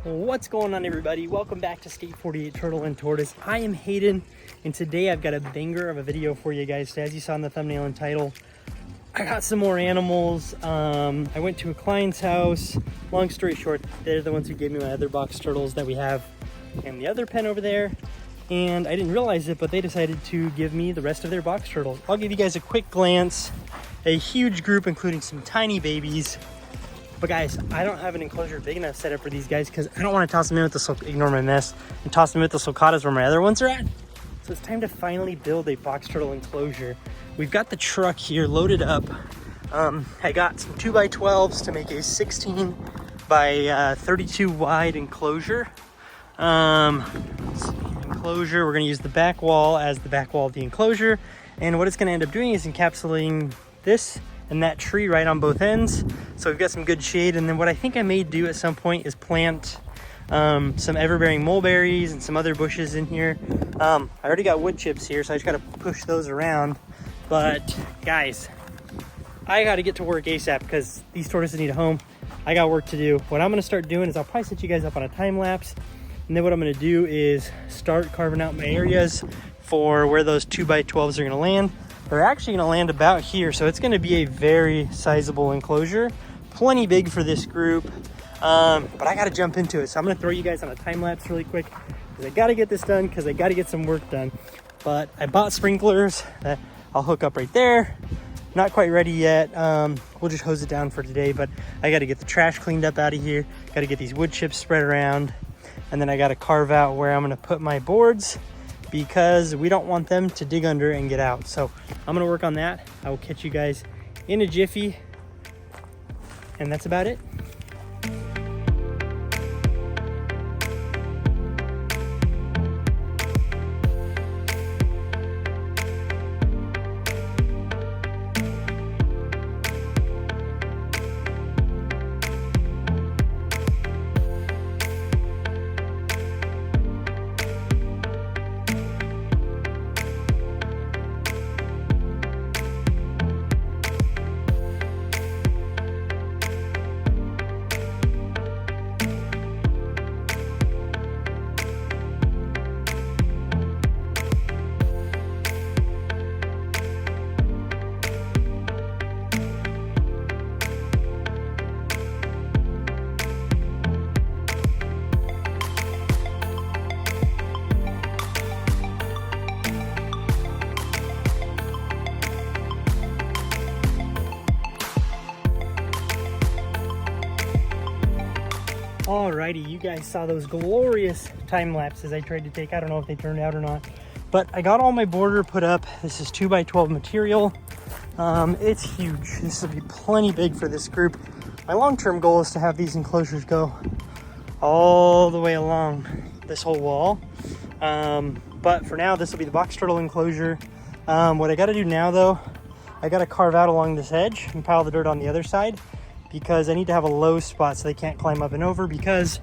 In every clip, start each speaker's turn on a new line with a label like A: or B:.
A: What's going on, everybody? Welcome back to Skate 48 Turtle and Tortoise. I am Hayden, and today I've got a banger of a video for you guys. So as you saw in the thumbnail and title, I got some more animals. I went to a client's house. Long story short, they're the ones who gave me my other box turtles that we have in the other pen over there. And I didn't realize it, but they decided to give me the rest of their box turtles. I'll give you guys a quick glance. A huge group, including some tiny babies. But guys, I don't have an enclosure big enough set up for these guys because I don't want to toss them in with the, ignore my mess, and toss them in with the sulcatas where my other ones are at. So it's time to finally build a box turtle enclosure. We've got the truck here loaded up. I got some 2x12s to make a 16 by 32 wide enclosure. Enclosure, we're gonna use the back wall as the back wall of the enclosure. And what it's gonna end up doing is encapsulating this and that tree right on both ends. So we've got some good shade. And then what I think I may do at some point is plant some everbearing mulberries and some other bushes in here. I already got wood chips here, so I just gotta push those around. But guys, I gotta get to work ASAP because these tortoises need a home. I got work to do. What I'm gonna start doing is I'll probably set you guys up on a time lapse. And then what I'm gonna do is start carving out my areas for where those 2x12s are gonna land. They're actually gonna land about here, so it's gonna be a very sizable enclosure. Plenty big for this group, but I gotta jump into it. So I'm gonna throw you guys on a time lapse really quick because I gotta get this done because I gotta get some work done. But I bought sprinklers that I'll hook up right there. Not quite ready yet. We'll just hose it down for today, but I gotta get the trash cleaned up out of here. Gotta get these wood chips spread around. And then I gotta carve out where I'm gonna put my boards because we don't want them to dig under and get out. So I'm gonna work on that. I will catch you guys in a jiffy. And that's about it. Alrighty, you guys saw those glorious time lapses I tried to take. I don't know if they turned out or not, but I got all my border put up. This is 2x12 material. It's huge. This will be plenty big for this group. My long-term goal is to have these enclosures go all the way along this whole wall. But for now, this will be the box turtle enclosure. What I gotta do now though, I gotta carve out along this edge and pile the dirt on the other side, because I need to have a low spot so they can't climb up and over, because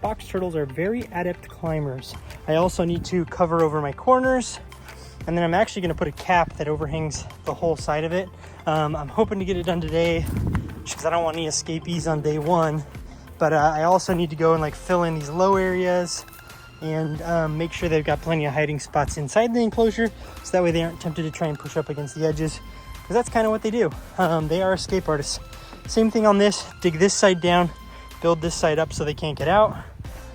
A: box turtles are very adept climbers. I also need to cover over my corners, and then I'm actually gonna put a cap that overhangs the whole side of it. I'm hoping to get it done today just because I don't want any escapees on day one, but I also need to go and like fill in these low areas and make sure they've got plenty of hiding spots inside the enclosure, so that way they aren't tempted to try and push up against the edges, because that's kind of what they do. They are escape artists. Same thing on this, dig this side down, build this side up so they can't get out.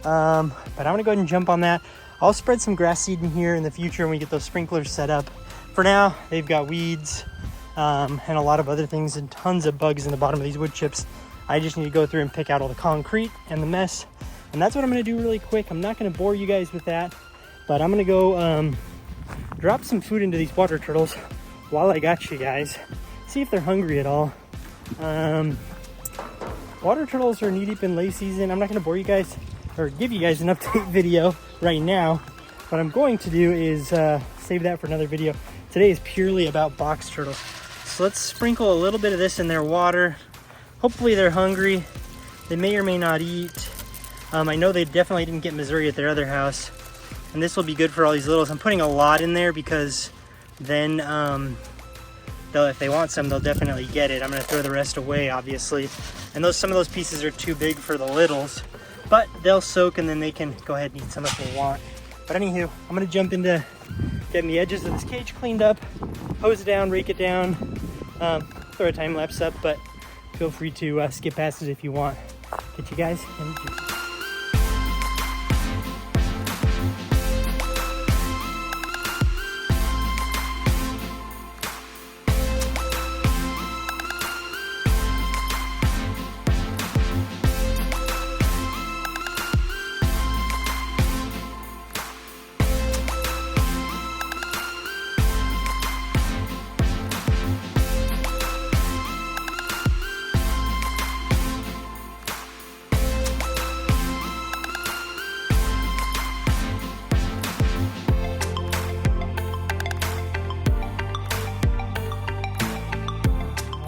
A: But I'm gonna go ahead and jump on that. I'll spread some grass seed in here in the future when we get those sprinklers set up. For now, they've got weeds and a lot of other things and tons of bugs in the bottom of these wood chips. I just need to go through and pick out all the concrete and the mess. And that's what I'm gonna do really quick. I'm not gonna bore you guys with that, but I'm gonna go drop some food into these water turtles while I got you guys. See if they're hungry at all. Water turtles are knee deep in lay season. I'm not going to bore you guys or give you guys an update video right now. What I'm going to do is save that for another video. Today is purely about box turtles. So let's sprinkle a little bit of this in their water. Hopefully they're hungry. They may or may not eat. I know they definitely didn't get Missouri at their other house. And this will be good for all these littles. I'm putting a lot in there because then if they want some, they'll definitely get it. I'm gonna throw the rest away, obviously. And some of those pieces are too big for the littles. but they'll soak and then they can go ahead and eat some if they want. But anywho, I'm gonna jump into getting the edges of this cage cleaned up, hose it down, rake it down, throw a time lapse up, but feel free to skip past it if you want. Get you guys in the juice.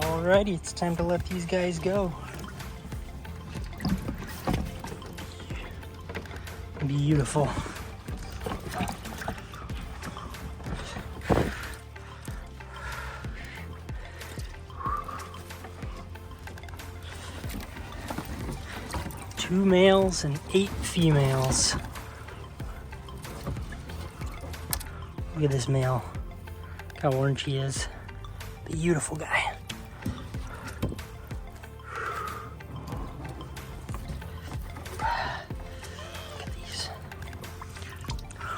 A: Alrighty, it's time to let these guys go. Beautiful. Two males and 8 females. Look at this male. Look how orange he is. Beautiful guy.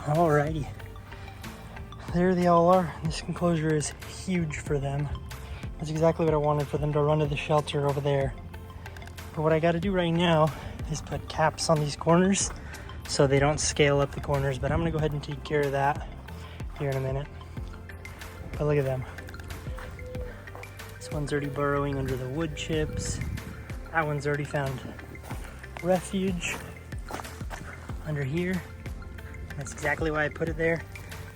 A: Alrighty, there they all are. This enclosure is huge for them. That's exactly what I wanted, for them to run to the shelter over there. But what I got to do right now is put caps on these corners so they don't scale up the corners, but I'm gonna go ahead and take care of that here in a minute. But look at them. This one's already burrowing under the wood chips. That one's already found refuge under here. That's exactly why I put it there,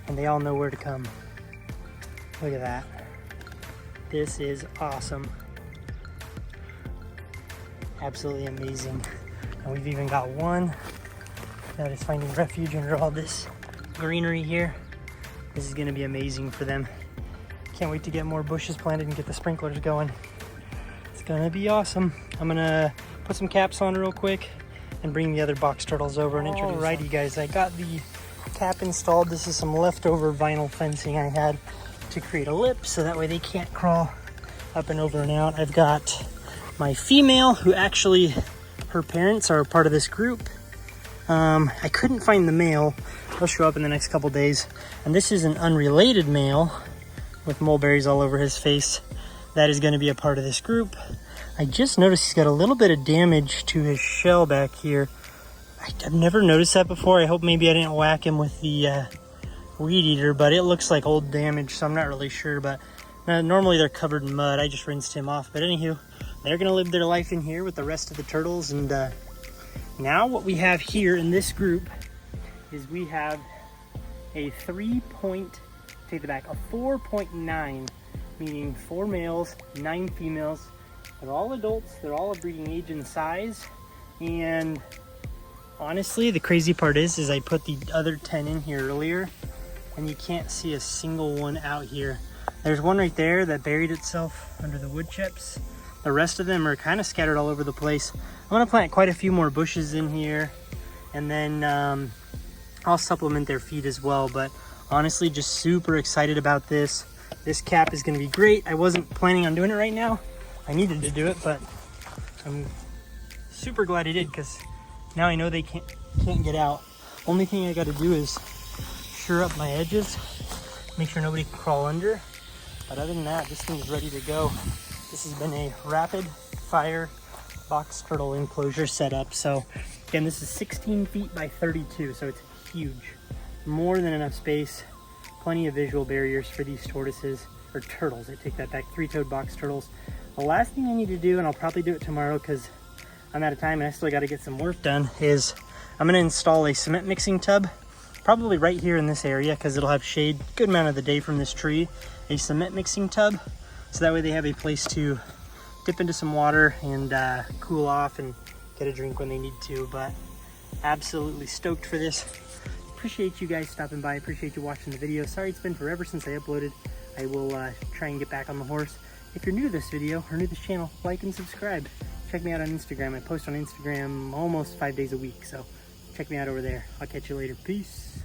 A: and they all know where to come. Look at that. This is awesome. Absolutely amazing. And we've even got one that is finding refuge under all this greenery here. This is gonna be amazing for them. Can't wait to get more bushes planted and get the sprinklers going. It's gonna be awesome. I'm gonna put some caps on real quick and bring the other box turtles over and introduce them. Alrighty guys, I got the cap installed. This is some leftover vinyl fencing I had to create a lip so that way they can't crawl up and over and out. I've got my female, who actually, her parents are a part of this group. I couldn't find the male. He'll show up in the next couple days. And this is an unrelated male with mulberries all over his face. That is going to be a part of this group. I just noticed he's got a little bit of damage to his shell back here. I've never noticed that before. I hope maybe I didn't whack him with the weed eater, but it looks like old damage, so I'm not really sure. But normally they're covered in mud. I just rinsed him off. But anywho, they're gonna live their life in here with the rest of the turtles. And now what we have here in this group is we have a 4.9, meaning 4 males, 9 females. They're all adults. They're all of breeding age and size. And honestly, the crazy part is I put the other 10 in here earlier, and you can't see a single one out here. There's one right there that buried itself under the wood chips. The rest of them are kind of scattered all over the place. I'm gonna plant quite a few more bushes in here, and then I'll supplement their feed as well. But honestly, just super excited about this. This cap is gonna be great. I wasn't planning on doing it right now. I needed to do it, but I'm super glad I did, because now I know they can't get out. Only thing I got to do is sure up my edges, make sure nobody can crawl under. But other than that, this thing's ready to go. This has been a rapid fire box turtle enclosure setup. So again, this is 16 feet by 32, so it's huge. More than enough space, plenty of visual barriers for these tortoises, or turtles. I take that back, 3-toed box turtles. The last thing I need to do, and I'll probably do it tomorrow because I'm out of time and I still got to get some work done, is I'm going to install a cement mixing tub, probably right here in this area because it'll have shade a good amount of the day from this tree. A cement mixing tub, so that way they have a place to dip into some water and cool off and get a drink when they need to. But absolutely stoked for this. Appreciate you guys stopping by. Appreciate you watching the video. Sorry it's been forever since I uploaded. I will try and get back on the horse. If you're new to this video or new to this channel, like and subscribe. Check check me out on Instagram. I post on Instagram almost 5 days a week, so check me out over there. I'll catch you later. Peace.